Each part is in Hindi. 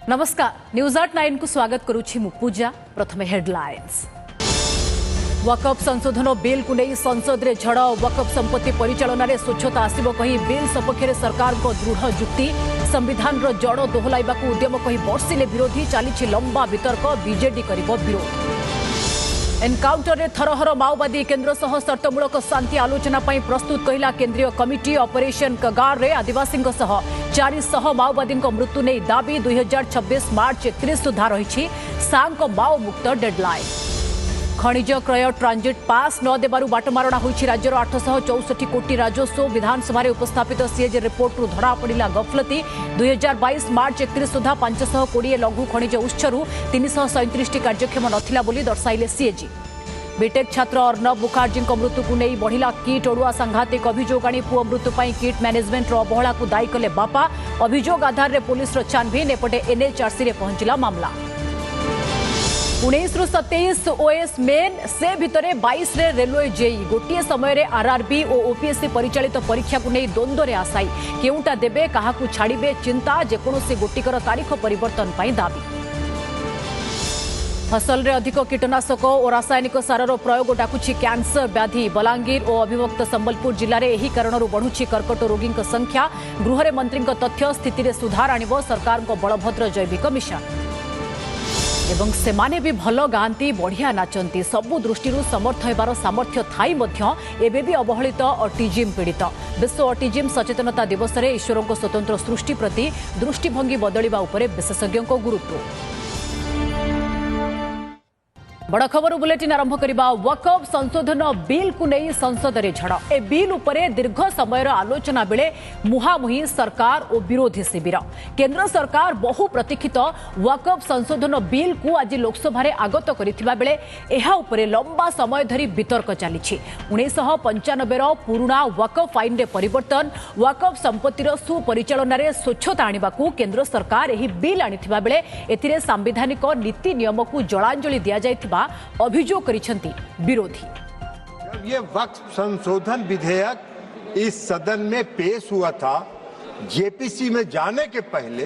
नमस्कार न्यूज 8 को स्वागत करुछि मु पूजा। प्रथमे हेडलाइंस। वकफ संशोधन बिल को नहीं संसद रे झड़। वकफ संपत्ति परिचालन रे स्वच्छता आसिबो कही बिल सपक्षे सरकार को दृढ़ जुक्ति। संविधान रो जड़ दोहलाइबा को उद्यम कही बर्षिले विरोधी चली लंबा वितर्क। बीजेडी करिबो विरोध। एनकाउंटर रे थरहर माओवादी केन्द्र सह शर्तमूलक शांति आलोचना पई प्रस्तुत कहिला केंद्रीय कमिटी। ऑपरेशन कगार रे आदिवासी सह 400 माओवादी मृत्यु नहीं दाबी। 2026 मार्च 31 सुधा रही सांक माओ मुक्त डेडलाइन। खनिज क्रय ट्रांजिट पास न देबारु बाटमारणा होईछि राज्यर 864 कोटी राजस्व। विधानसभा रे उपस्थापित सीएजी रिपोर्ट रु धरा पड़िला गफलती। 2022 मार्च 31 सुधा 520 लघु खनिज उत्सरू 337 टी कार्यक्षम नथिला बोली दर्शाइले सीएजी। बीटेक छात्र अर्णव मुखर्जी मृत्यु को नहीं बढ़िला किट ओडुआ सांघातिक अभियोग आनी पुओ मृत्यु पर किट मैनेजमेंट अवहेला को दायी कले बापा। अभियोग आधार रे पुलिस रो छानबीन एपटे एनएचआरसी रे पहुंचला मामला। 19 रु 27 ओएस मेन से भितरे 22 रे रेलवे जेई। गोटे समय रे आरआरबी और ओपीएससी परिचालित परीक्षा को नहीं द्वंद्व रे आसाई। केउटा देबे काहाकू छाड़िबे चिंता। जेकोसी गोटिकर तारीख परिवर्तन पई दाबी। फसल रे अधिक कीटनाशक और रासायनिक सारर प्रयोग डाकुछि कैंसर व्याधि। बलांगीर और अभिमुक्त संबलपुर जिले में यही कारण बढ़ुछि कर्कट रोगी संख्या। गृह मंत्री तथ्य स्थिति रे सुधार आनिबो सरकार को बलभद्र जैविक मिशन। एवं सेमाने भी भल गांती बढ़िया नाचंती। सबु दृष्टि समर्थ होबार सामर्थ्य थाई मध्य एबे भी अवहेलित ऑटिज्म पीड़ित। विश्व ऑटिज्म सचेतनता दिवस रे ईश्वर को स्वतंत्र सृष्टि प्रति दृष्टिभंगी बदलिबा उपरे विशेषज्ञ गुरुत्व। बड़ खबर बुलेटिन आरंभ करबा। वकफ संशोधन बिल को नहीं संसद रे झड़। ए बिल उपरे दीर्घ समय आलोचना बेले मुहामुही सरकार और विरोधी शिविर। केंद्र सरकार बहु प्रतीक्षित वकफ संशोधन बिल को आज लोकसभा रे आगत करिथिबा बेले एहा उपरे लंबा समय धरी वितर्क चलीछि। 1995 रो पुराना वकफ आईन रे परिवर्तन। वकफ संपत्तिर सुपरिचालन रे स्वच्छता आनिबा को केंद्र सरकार एही बिल आनिथिबा बेले एथिरे संवैधानिक नीति नियम को जलांजलि दिया जायथिबा अभियोग करिसेंती विरोधी। जब ये वक्फ संशोधन विधेयक इस सदन में पेश हुआ था जेपीसी में जाने के पहले,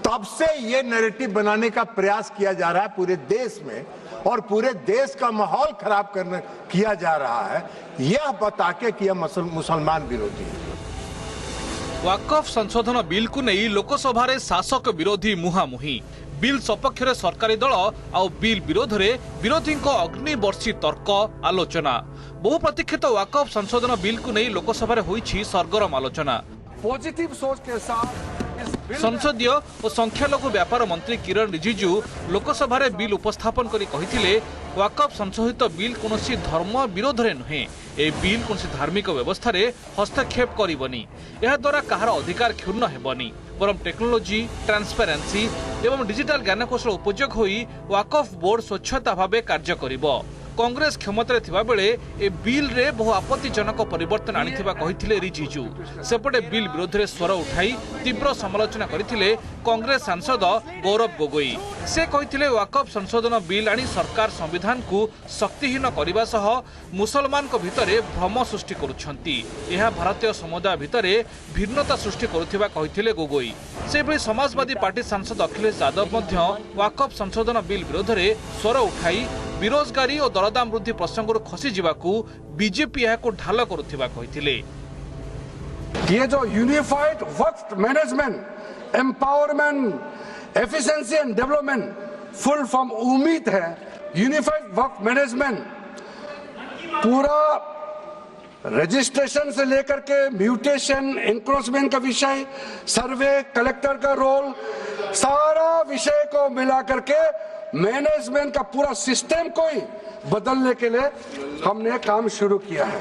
तब से ये नैरेटिव बनाने का प्रयास किया जा रहा है पूरे देश में और पूरे देश का माहौल खराब करने किया जा रहा है, यह बता के कि यह मुसलमान विरोधी है। वकफ संशोधन बिल को नहीं लोकसभा रे शासक विरोधी मुहामुही। बिल सपक्ष सरकारी दल आउ बिल विरोध रे विरोधी अग्निवर्षी तर्क आलोचना। बहु प्रतीक्षित वकफ संशोधन बिल को नहीं लोकसभा रे होईछि सरगरम आलोचना। पॉजिटिव सोच के साथ संसदीय और संख्यालघु व्यापार मंत्री किरण रिजिजू लोकसभा रे बिल उपस्थापन करी कहिथिले वकफ संशोधित बिल कोनोसी धर्म विरोध रे नुहे। ए बिल कोनोसी धार्मिक व्यवस्था रे हस्तक्षेप करिवनी। एहा द्वारा कहार अधिकार क्षुण्ण हेबनी, बरम टेक्नोलोजी ट्रांसपेरेंसी एवं डिजिटल ज्ञानकौशल उपयोग होई वकफ बोर्ड स्वच्छता भावे कार्य करिवो। कांग्रेस क्षमता थिबा बेले ए बिल रे बहु आपत्तिजनक परिवर्तन आनिथिबा कहिथिले रिजिजू। सेपटे बिल विरोध रे स्वर उठाई तीव्र समालोचना करिथिले कांग्रेस सांसद गौरव गोगोई। से कहिथिले वकफ संशोधन बिल आनी सरकार संविधान को शक्तिहीन करबा सह मुसलमान को भितरे भ्रम सृष्टि करुछंती। एहा भारतीय समुदाय भितरे भिन्नता सृष्टि करुथिबा कहिथिले गोगोई। सेबळे समाजवादी पार्टी सांसद अखिलेश यादव मध्य वकफ संशोधन बिल विरोध रे स्वर उठाई बेरोजगारी और दरदाम वृद्धि प्रसंग खसी जावाकू बीजेपी को ढाल करुथिबा कहिथिले। ये जो unified Waqf management, empowerment, efficiency and development full form उम्मीद है। यूनिफाइड वक्फ मैनेजमेंट पूरा रजिस्ट्रेशन से लेकर के म्यूटेशन, एनक्रोचमेंट का विषय, सर्वे, कलेक्टर का रोल, सारा विषय को मिला करके मैनेजमेंट का पूरा सिस्टम को ही बदलने के लिए हमने काम शुरू किया है।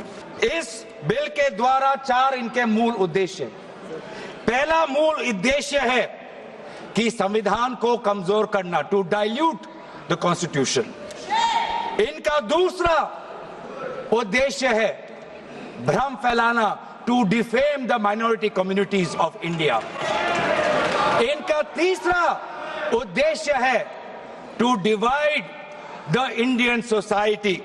इस बिल के द्वारा 4 इनके मूल उद्देश्य। पहला मूल उद्देश्य है कि संविधान को कमजोर करना, टू डाइल्यूट द कॉन्स्टिट्यूशन। इनका दूसरा उद्देश्य है भ्रम फैलाना, to defame the minority communities of India. इनका तीसरा उद्देश्य है to divide the Indian society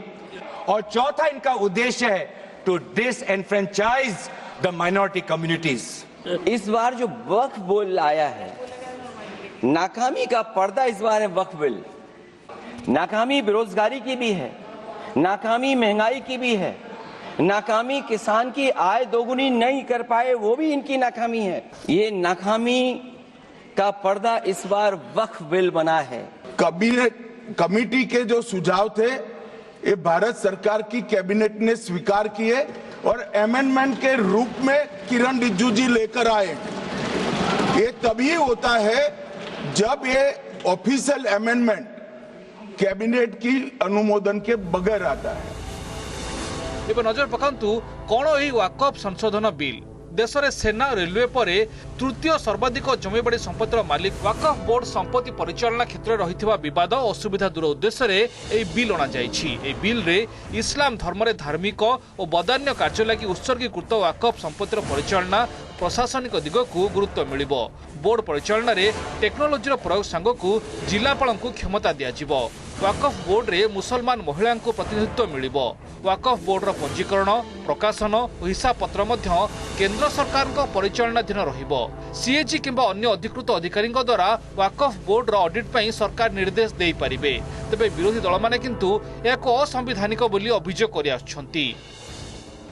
और चौथा इनका उद्देश्य है to disenfranchise the minority communities. इस बार जो वक्फ बोल आया है नाकामी का पर्दा इस बार है वक्फ बिल। नाकामी बेरोजगारी की भी है, नाकामी महंगाई की भी है, नाकामी किसान की आय दोगुनी नहीं कर पाए वो भी इनकी नाकामी है। ये नाकामी का पर्दा इस बार वक्फ बिल बना है। कैबिनेट कमेटी के जो सुझाव थे ये भारत सरकार की कैबिनेट ने स्वीकार किए और अमेंडमेंट के रूप में किरण रिजिजू जी लेकर आए। ये तभी होता है जब ये ऑफिशियल अमेंडमेंट कैबिनेट की अनुमोदन के बगैर आता है। एवं नजर पकांतु कौन यही वाकफ संशोधन बिल देश में सेना रेलवे पर तृतीय सर्वाधिक जमीबाड़ी संपत्तिर मालिक वाकफ बोर्ड संपत्ति परिचालना क्षेत्र में रही बद असुविधा दूर उद्देश्य बिल अणाई। बिल रे इस्लाम धर्म धार्मिक और बदान्य कार्य लगी उत्सर्गीकृत वाकफ संपत्तिर परिचालना प्रशासनिक दिग को गुरुत्व मिल। बोर्ड परिचालना रे टेक्नोलोजी प्रयोग सांग को जिलापाल को क्षमता दिज्व। वाकफ बोर्ड रे मुसलमान महिला को प्रतिनिधित्व मिल। वाकफ बोर्डर पंजीकरण प्रकाशन और हिसाब पत्र केंद्र सरकार परिचालनाधीन रहिबो। सीएजी किंबा अन्य अधिकृत अधिकारी द्वारा वाकफ बोर्डर ऑडिट पर सरकार निर्देश दे पारिबे। तबे विरोधी दल माने किंतु याको असंवैधानिक बोली अभियोग कर आछंती।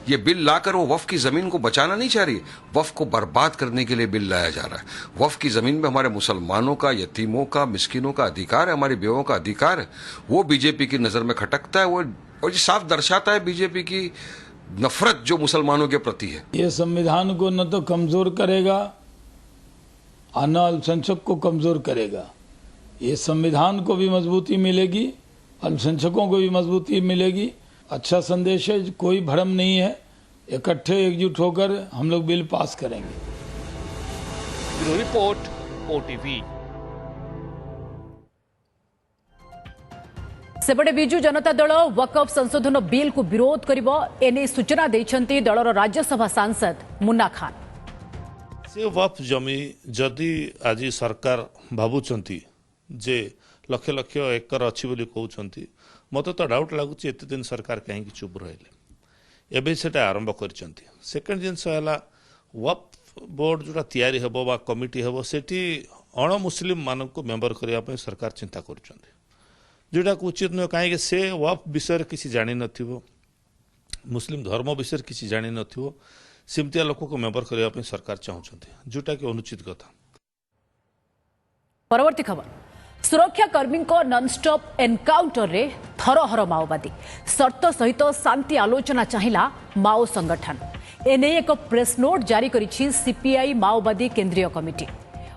ये बिल लाकर वो वक्फ की जमीन को बचाना नहीं चाह रही, वक्फ को बर्बाद करने के लिए बिल लाया जा रहा है। वक्फ की जमीन में हमारे मुसलमानों का, यतीमों का, मिस्किनों का अधिकार है, हमारी बेवों का अधिकार है, वो बीजेपी की नजर में खटकता है। वो और ये साफ दर्शाता है बीजेपी की नफरत जो मुसलमानों के प्रति है। ये संविधान को न तो कमजोर करेगा और न अल्पसंख्यक को कमजोर करेगा। ये संविधान को भी मजबूती मिलेगी, अल्पसंख्यकों को भी मजबूती मिलेगी। अच्छा संदेश है, कोई भ्रम नहीं है, इकट्ठे एकजुट होकर हम लोग बिल पास करेंगे। Bureau report OTV. सेपटे बिजु जनता दल वकफ संशोधन बिल को विरोध करिबो एने सूचना दैछंती दलर राज्यसभा सांसद मुन्ना खान। से वक्फ जमी जदि आज सरकार भावुचंती जे लक्ष लक्ष एकर अच्छी बोली कहउचंती, मत तो डाउट लगुच एत दिन सरकार कहीं चुप रहिले। एबे सेटा आरंभ करचंती। सेकंड जिनस है वक्फ बोर्ड जोटा तैयारी हेबो बा कमिटी हेबो सेठी अण मुस्लिम मानक को मेंबर करिया पे सरकार चिंता करचंती, जोटा उचित नुह। कहीं से वक्फ विषय किसी जानी नथिबो, मुस्लिम धर्म विषय किसी जानी नथिबो, सिमतिया लोक को मेंबर करिया पे सरकार चाहउचंती, जोटा कि अनुचित कथा। परवर्ती खबर, सुरक्षाकर्मी नॉनस्टॉप एनकाउंटर रे थरहर माओवादी शर्त सहित शांति आलोचना चाहिला माओ संगठन। एने एक प्रेस नोट जारी करिछि सीपीआई माओवादी केंद्रीय कमिटी।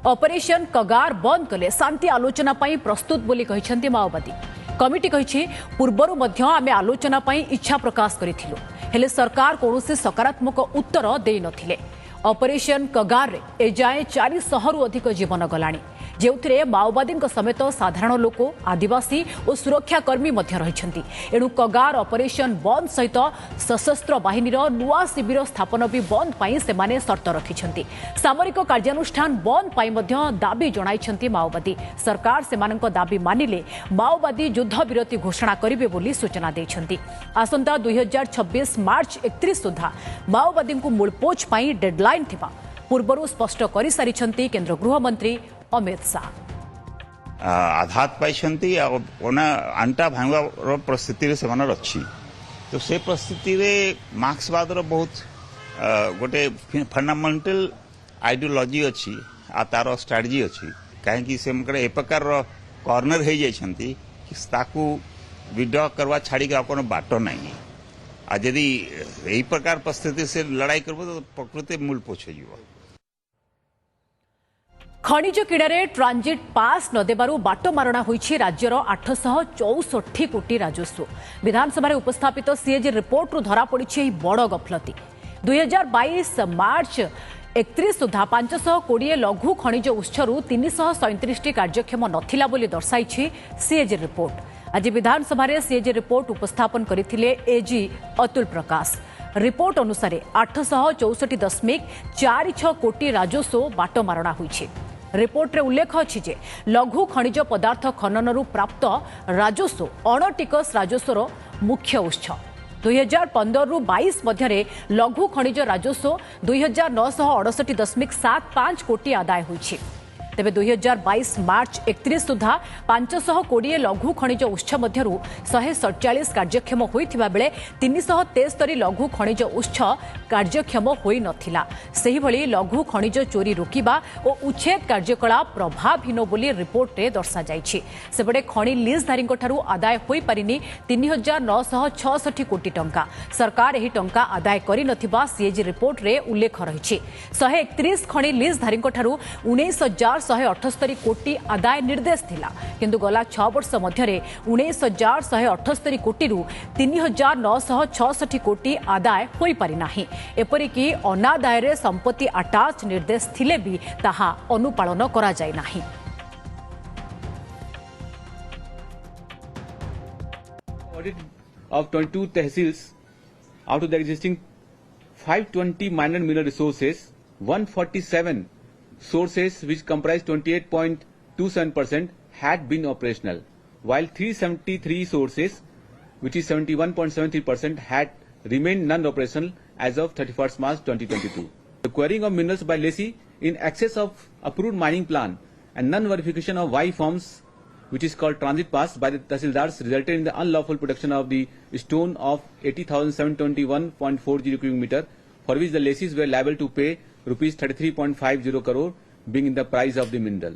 ऑपरेशन कगार बंद कले शांति आलोचना पाई प्रस्तुत बोली कहिसंती माओवादी। कमिटी कहिछि पूर्वरु मध्य आमे आलोचना पाई इच्छा प्रकाश करिथिलु, हेले सरकार कोनोसी सकारात्मक उत्तर देई नथिले। ऑपरेशन कगार रे एजाए 400 रु अधिक जीवन गलाणी, जेउथिरे माओवादी समेत साधारण लोक, आदिवासी और सुरक्षाकर्मी रही। एणु कगार ऑपरेशन बंद सहित सशस्त्र बाहिनी नुआ शिविर स्थापन भी बंद पाई सेमाने शर्त रखिछंती। सामरिक कार्यानुष्ठान बंद पाई दाबी जणाइछंती माओवादी। सरकार सेमानक दाबी मानिले माओवादी युद्ध विरति घोषणा करिवे बोली सूचना दैछंती। आसंता 2026 मार्च 31 सुधा माओवादी को मूलपोछ पाई डेडलाइन थिबा पूर्वरु स्पष्ट करि सारिछंती केंद्र गृहमंत्री अमित शाह। आघात पाई अंटा भांगार परिस्थिति से अच्छी, तो से परिस्थिति मार्क्सवाद बहुत गोटे फंडामेंटल आइडियोलॉजी अच्छी आ तार स्ट्रेटजी अच्छी। कहीं से ए प्रकार कॉर्नर हो जाती विड्रॉ करवा छाड़ी बाट नहीं। आदि यही प्रकार परिस्थिति से लड़ाई करबो तो प्रकृति मूल पोछ जीव। खनिज किड़े ट्रांजिट पास न देबारु बाट मारणा होईछि राज्यर 864 कोटी राजस्व। विधानसभा उपस्थापित सीएजी रिपोर्ट रु धरा पड़ी बड़ गफलती। 2022 मार्च 31 सुधा 520 लघु खनिज उत्सरू 337 कार्यक्षम नथिला बोली दर्शाई सीएजी रिपोर्ट। आज विधानसभा सीएजी रिपोर्ट उपस्थापन करथिले एजी अतुल प्रकाश। रिपोर्ट अनुसार 864.46 कोटी राजस्व बाट मारणा होईछि। रिपोर्ट रे उल्लेख अछि जे लघु खनिज पदार्थ खननरू प्राप्त राजस्व अणटिकस राजस्वर मुख्य उत्स। 2015 रु 22 मध्य लघु खनिज राजस्व 2968.75 कोटी आदाय होईछि। तेबे 2022 मार्च 31 सुधा 520 लघु खनिज उत्स मध्यरु 147 कार्यक्षम होइथिबा बेले 373 लघु खनिज उत्स कार्यक्षम होई नथिला। सेही भली लघु खनिज चोरी रोकिबा और उच्छेद कार्यकलाप प्रभावहीन बोली रिपोर्ट रे दर्शा जाइछि। सेबडे खनि लीजधारींक ठारू आदाय होई परिनी 3966 कोटी टंका। सरकार एही टंका आदाय करि नथिबा सीएजी रिपोर्ट रे उल्लेख रहिछि। 131 खनि लीजधारींक ठारू 19178 कोटी आदाय निर्देश थिला, किंतु गला 6 वर्ष मध्यरे 19178 कोटी रु 3966 कोटी आदाय होई पारि नाही। एपरिकी अनादाय रे संपत्ति अटाच निर्देश थिले भी ताहा अनुपालन करा जाय नाही। Audit of 22 tehsils out of the existing 520 minor mineral resources, 147 sources which comprise 28.27% had been operational, while 373 sources which is 71.73% had remained non-operational as of 31st March 2022. The quarrying of minerals by lessee in excess of approved mining plan and non-verification of Y forms, which is called transit pass, by the Tahsildars resulted in the unlawful production of the stone of 80,721.40 cubic meter, for which the lessees were liable to pay rupees 33.50 crore, being in the price of the mineral.